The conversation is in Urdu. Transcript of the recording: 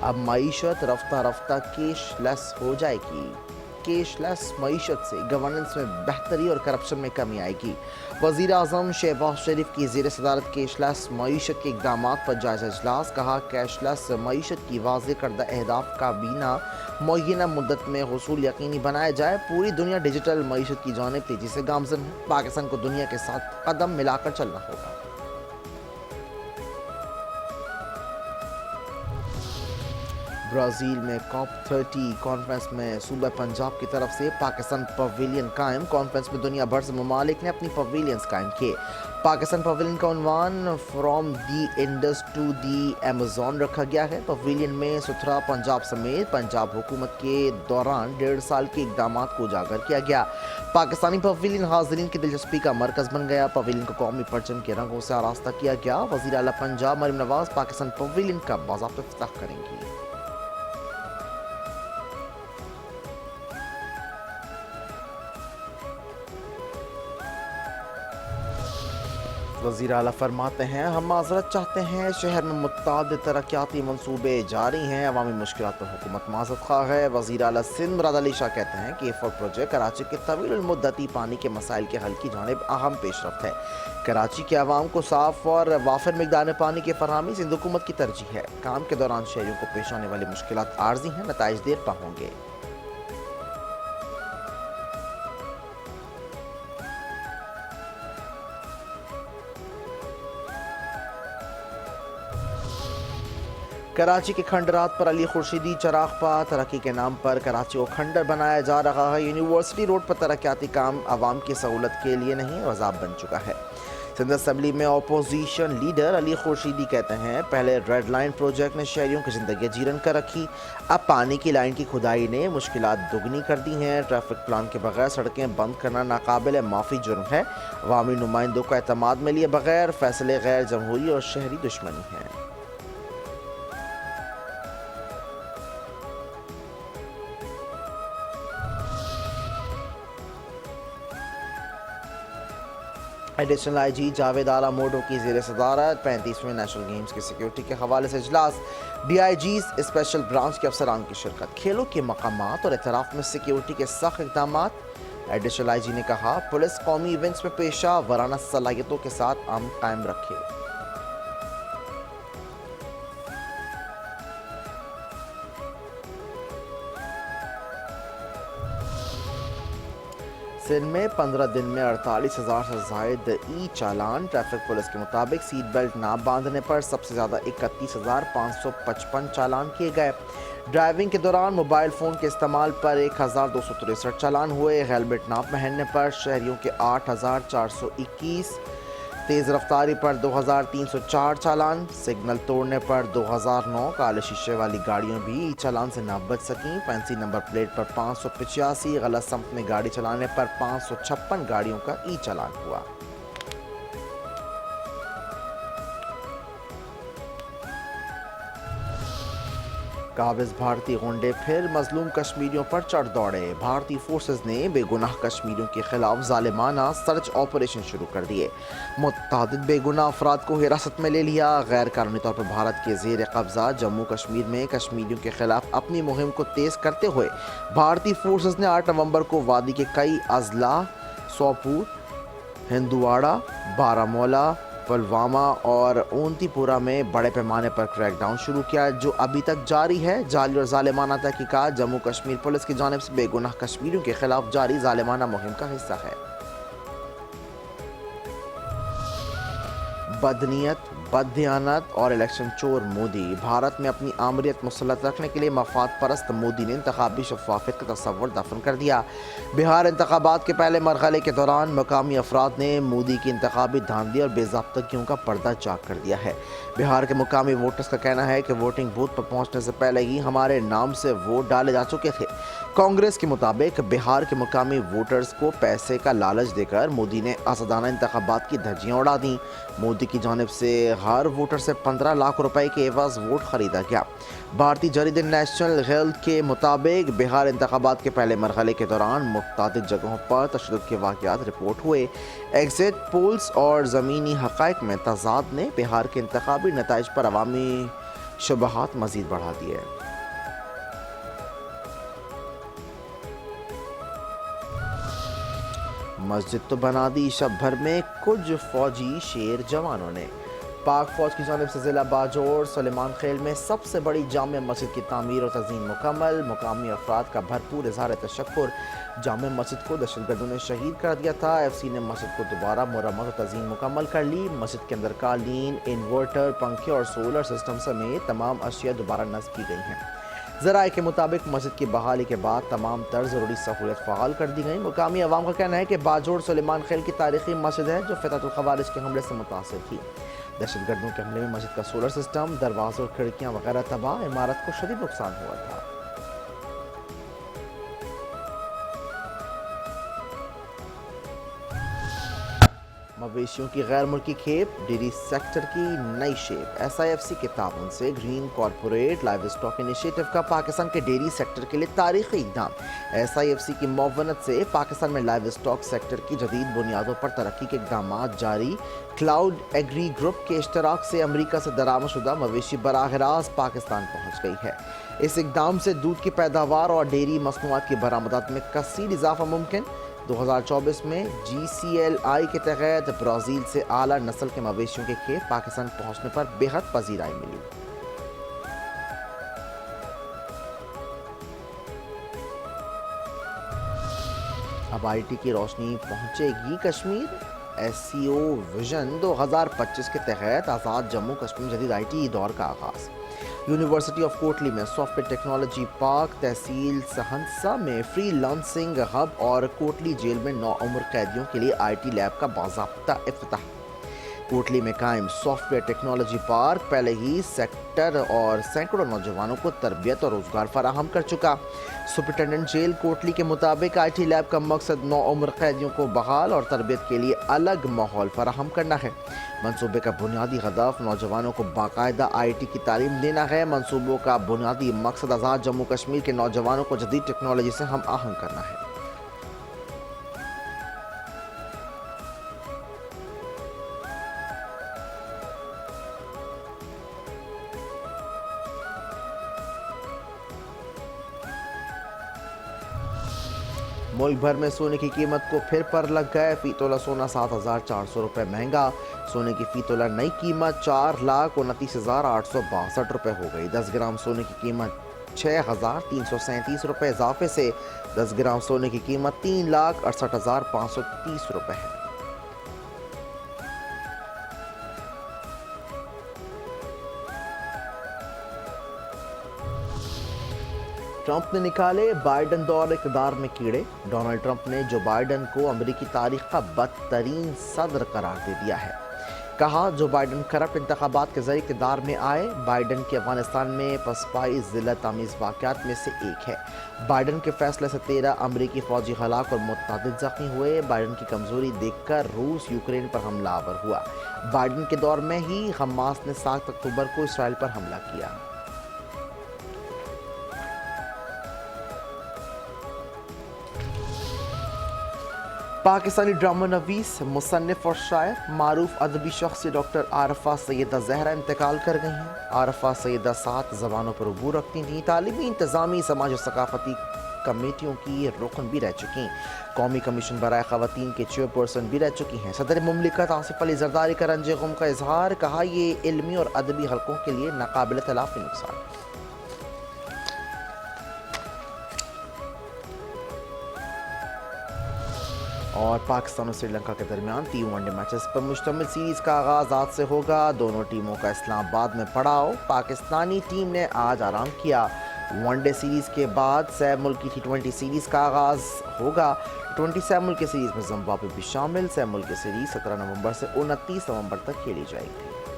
اب معیشت رفتہ رفتہ کیش لیس ہو جائے گی۔ کیش لیس معیشت سے گورننس میں بہتری اور کرپشن میں کمی آئے گی۔ وزیر اعظم شہباز شریف کی زیر صدارت کیش لیس معیشت کے اقدامات پر جائزہ اجلاس۔ کہا کیش لیس معیشت کی واضح کردہ اہداف کا بینہ معینہ مدت میں حصول یقینی بنایا جائے۔ پوری دنیا ڈیجیٹل معیشت کی جانب تیزی سے گامزن ہے، پاکستان کو دنیا کے ساتھ قدم ملا کر چلنا ہوگا۔ برازیل میں کاپ 30 کانفرنس میں صوبہ پنجاب کی طرف سے پاکستان پویلین قائم۔ کانفرنس میں دنیا بھر سے ممالک نے اپنی پویلینز قائم کیے۔ پاکستان پویلین کا عنوان from the Indus to the Amazon رکھا گیا ہے۔ پویلین میں ستھرا پنجاب سمیت پنجاب حکومت کے دوران 1.5 سال کے اقدامات کو اجاگر کیا گیا۔ پاکستانی پویلین حاضرین کی دلچسپی کا مرکز بن گیا۔ پویلین کو قومی پرچم کے رنگوں سے آراستہ کیا گیا۔ وزیر اعلیٰ پنجاب مریم نواز پاکستان پویلین کا باضابطہ افتتاح کریں گی۔ وزیر اعلیٰ فرماتے ہیں ہم معذرت چاہتے ہیں، شہر میں متعدد ترقیاتی منصوبے جاری ہیں، عوامی مشکلات پر حکومت معذرت خواہ ہے۔ وزیر اعلیٰ سندھ مراد علی شاہ کہتے ہیں کہ فوڈ پروجیکٹ کراچی کے طویل المدتی پانی کے مسائل کے حل کی جانب اہم پیش رفت ہے۔ کراچی کے عوام کو صاف اور وافر مقدار میں پانی کی فراہمی سندھ حکومت کی ترجیح ہے۔ کام کے دوران شہریوں کو پیش آنے والی مشکلات عارضی ہیں، نتائج دیر پا ہوں گے۔ کراچی کے کھنڈرات پر علی خورشیدی چراغ پا ترقی کے نام پر کراچی کو کھنڈر بنایا جا رہا ہے۔ یونیورسٹی روڈ پر ترقیاتی کام عوام کی سہولت کے لیے نہیں، عذاب بن چکا ہے۔ سندھ اسمبلی میں اپوزیشن لیڈر علی خورشیدی کہتے ہیں پہلے ریڈ لائن پروجیکٹ نے شہریوں کی زندگی جیرن کر رکھی، اب پانی کی لائن کی کھدائی نے مشکلات دگنی کر دی ہیں۔ ٹریفک پلان کے بغیر سڑکیں بند کرنا ناقابل معافی جرم ہے۔ عوامی نمائندوں کو اعتماد میں لیے بغیر فیصلے غیر جمہوری اور شہری دشمنی ہیں۔ ایڈیشنل آئی جی جاوید آلا موڈو کی زیر صدارت 35ویں نیشنل گیمز کی سیکیورٹی کے حوالے سے اجلاس۔ D I Gs special branch کے افسران کی شرکت۔ کھیلوں کے مقامات اور اعتراف میں سیکیورٹی کے سخت اقدامات۔ ایڈیشنل آئی جی نے کہا پولیس قومی ایونٹس میں پیشہ ورانہ صلاحیتوں کے ساتھ امن قائم رکھے۔ سندھ میں 15 دن میں 48,000 سے زائد ای چالان۔ ٹریفک پولیس کے مطابق سیٹ بیلٹ نہ باندھنے پر سب سے زیادہ 31,555 چالان کیے گئے۔ ڈرائیونگ کے دوران موبائل فون کے استعمال پر 1,263 چالان ہوئے۔ ہیلمٹ نہ پہننے پر شہریوں کے 8,421، تیز رفتاری پر 2,304 چالان، سگنل توڑنے پر 2,009۔ کالے شیشے والی گاڑیوں بھی ای چالان سے نہ بچ سکیں۔ فینسی نمبر پلیٹ پر 585، غلط سمت میں گاڑی چلانے پر 556 گاڑیوں کا ای چالان ہوا۔ قابض بھارتی غنڈے پھر مظلوم کشمیریوں پر چڑھ دوڑے۔ بھارتی فورسز نے بے گناہ کشمیریوں کے خلاف ظالمانہ سرچ آپریشن شروع کر دیے۔ متعدد بے گناہ افراد کو حراست میں لے لیا۔ غیر قانونی طور پر بھارت کے زیر قبضہ جموں کشمیر میں کشمیریوں کے خلاف اپنی مہم کو تیز کرتے ہوئے بھارتی فورسز نے 8 نومبر کو وادی کے کئی اضلاع سوپور، ہندواڑہ، بارہمولہ، پلوامہ اور اونتی پورہ میں بڑے پیمانے پر کریک ڈاؤن شروع کیا، جو ابھی تک جاری ہے۔ جعلی اور ظالمانہ تحقیقات جموں کشمیر پولیس کی جانب سے بے گناہ کشمیریوں کے خلاف جاری ظالمانہ مہم کا حصہ ہے۔ بدنیت، بددیانت اور الیکشن چور مودی۔ بھارت میں اپنی آمریت مسلط رکھنے کے لیے مفاد پرست مودی نے انتخابی شفافیت کا تصور دفن کر دیا۔ بہار انتخابات کے پہلے مرحلے کے دوران مقامی افراد نے مودی کی انتخابی دھاندلی اور بے ضابطگیوں کا پردہ چاک کر دیا ہے۔ بہار کے مقامی ووٹرز کا کہنا ہے کہ ووٹنگ بوتھ پر پہنچنے سے پہلے ہی ہمارے نام سے ووٹ ڈالے جا چکے تھے۔ کانگریس کے مطابق بہار کے مقامی ووٹرز کو پیسے کا لالچ دے کر مودی نے آزادانہ انتخابات کی دھجیاں اڑا دیں۔ مودی کی جانب سے ہر ووٹر سے 15 لاکھ روپے کے عوض ووٹ خریدا گیا۔ بھارتی جریدے نیشنل ہیلتھ کے مطابق بہار انتخابات کے پہلے مرحلے کے دوران متعدد جگہوں پر تشدد کے واقعات رپورٹ ہوئے۔ ایگزٹ پولز اور زمینی حقائق میں تضاد نے بہار کے انتخابی نتائج پر عوامی شبہات مزید بڑھا دیے۔ مسجد تو بنا دی شب بھر میں کچھ فوجی شیر جوانوں نے۔ پاک فوج کی جانب سے ضلع باجوڑ سلیمان خیل میں سب سے بڑی جامع مسجد کی تعمیر و تزئین مکمل، مقامی افراد کا بھرپور اظہار تشکر۔ جامع مسجد کو دہشت گردوں نے شہید کر دیا تھا، ایف سی نے مسجد کو دوبارہ مرمت و تزئین مکمل کر لی۔ مسجد کے اندر قالین، انورٹر، پنکھے اور سولر سسٹم سمیت تمام اشیاء دوبارہ نصب کی گئی ہیں۔ ذرائع کے مطابق مسجد کی بحالی کے بعد تمام تر ضروری سہولت فعال کر دی گئی۔ مقامی عوام کا کہنا ہے کہ باجوڑ سلیمان خیل کی تاریخی مسجد ہے جو فتح الخوارج کے حملے سے متاثر تھی۔ دہشت گردوں کے حملے میں مسجد کا سولر سسٹم، دروازے اور کھڑکیاں وغیرہ تباہ، عمارت کو شدید نقصان ہوا تھا۔ مویشیوں کی غیر ملکی کھیپ، ڈیری سیکٹر کی نئی shape. S I F C کے تعاون سے green corporate livestock initiative کا پاکستان کے ڈیری سیکٹر کے لیے تاریخی اقدام۔ ایس آئی ایف سی کی معاونت سے پاکستان میں لائیو اسٹاک سیکٹر کی جدید بنیادوں پر ترقی کے اقدامات جاری۔ کلاؤڈ ایگری گروپ کے اشتراک سے امریکہ سے درآمد شدہ مویشی براہ راست پاکستان پہنچ گئی ہے۔ اس اقدام سے دودھ کی پیداوار اور ڈیری مصنوعات کی برآمدات میں کثیر اضافہ ممکن۔ 2024 میں جی سی ایل آئی کے تحت برازیل سے اعلیٰ نسل کے مویشیوں کے کھیپ پاکستان پہنچنے پر بے حد پذیرائی ملی۔ اب آئی ٹی کی روشنی پہنچے گی کشمیر۔ ایس سی او ویژن 2025 کے تحت آزاد جموں کشمیر جدید آئی ٹی دور کا آغاز۔ یونیورسٹی آف کوٹلی میں سافٹ ویئر ٹیکنالوجی پارک، تحصیل سہنسا میں فری لانسنگ ہب اور کوٹلی جیل میں نوعمر قیدیوں کے لیے آئی ٹی لیب کا باضابطہ افتتاح۔ کوٹلی میں قائم سافٹ ویئر ٹیکنالوجی پارک پہلے ہی سیکٹر اور سینکڑوں نوجوانوں کو تربیت اور روزگار فراہم کر چکا۔ سپرنٹینڈنٹ جیل کوٹلی کے مطابق آئی ٹی لیب کا مقصد نوعمر قیدیوں کو بحال اور تربیت کے لیے الگ ماحول فراہم کرنا ہے۔ منصوبے کا بنیادی ہدف نوجوانوں کو باقاعدہ آئی ٹی کی تعلیم دینا ہے۔ منصوبوں کا بنیادی مقصد آزاد جموں کشمیر کے نوجوانوں کو جدید ٹیکنالوجی سے ہم آہنگ کرنا ہے۔ ملک بھر میں سونے کی قیمت کو پھر پر لگ گئے، فی تولہ سونا 7,400 روپے مہنگا۔ سونے کی فی تولہ نئی قیمت 4,29,862 روپے ہو گئی۔ 10 گرام سونے کی قیمت 6,337 روپے اضافے سے 10 گرام سونے کی قیمت 3,68,530 روپے ہے۔ ٹرمپ نے نکالے بائیڈن دور اقتدار میں کیڑے۔ ڈونلڈ ٹرمپ نے جو بائیڈن کو امریکی تاریخ کا بدترین صدر قرار دے دیا ہے۔ کہا جو بائیڈن کرپٹ انتخابات کے ذریعے اقتدار میں آئے۔ بائیڈن کے افغانستان میں پسپائی ذلت آمیز واقعات میں سے ایک ہے۔ بائیڈن کے فیصلے سے 13 امریکی فوجی ہلاک اور متعدد زخمی ہوئے۔ بائیڈن کی کمزوری دیکھ کر روس یوکرین پر حملہ آور ہوا۔ بائیڈن کے دور میں ہی حماس نے 7 اکتوبر کو اسرائیل پر حملہ کیا۔ پاکستانی ڈرامہ نویس، مصنف اور شاعر، معروف ادبی شخصیت ڈاکٹر عارفہ سیدہ زہرا انتقال کر گئی ہیں۔ عارفہ سیدہ 7 زبانوں پر عبور رکھتی تھیں، تعلیمی، انتظامی، سماجی اور ثقافتی کمیٹیوں کی رکن بھی رہ چکی ہیں، قومی کمیشن برائے خواتین کے چیئرپرسن بھی رہ چکی ہیں۔ صدر مملکت آصف علی زرداری کا رنج غم کا اظہار، کہا یہ علمی اور ادبی حلقوں کے لیے ناقابل تلافی نقصان۔ اور پاکستان اور سری لنکا کے درمیان 3 ون ڈے میچز پر مشتمل سیریز کا آغاز آج سے ہوگا۔ دونوں ٹیموں کا اسلام آباد میں پڑاؤ۔ پاکستانی ٹیم نے آج آرام کیا۔ ون ڈے سیریز کے بعد 7 ملکی T20 سیریز کا آغاز ہوگا۔ 27 ملکی سیریز میں زمبابوے بھی شامل۔ 7 ملکی سیریز 17 نومبر سے 29 نومبر تک کھیلی جائے گی۔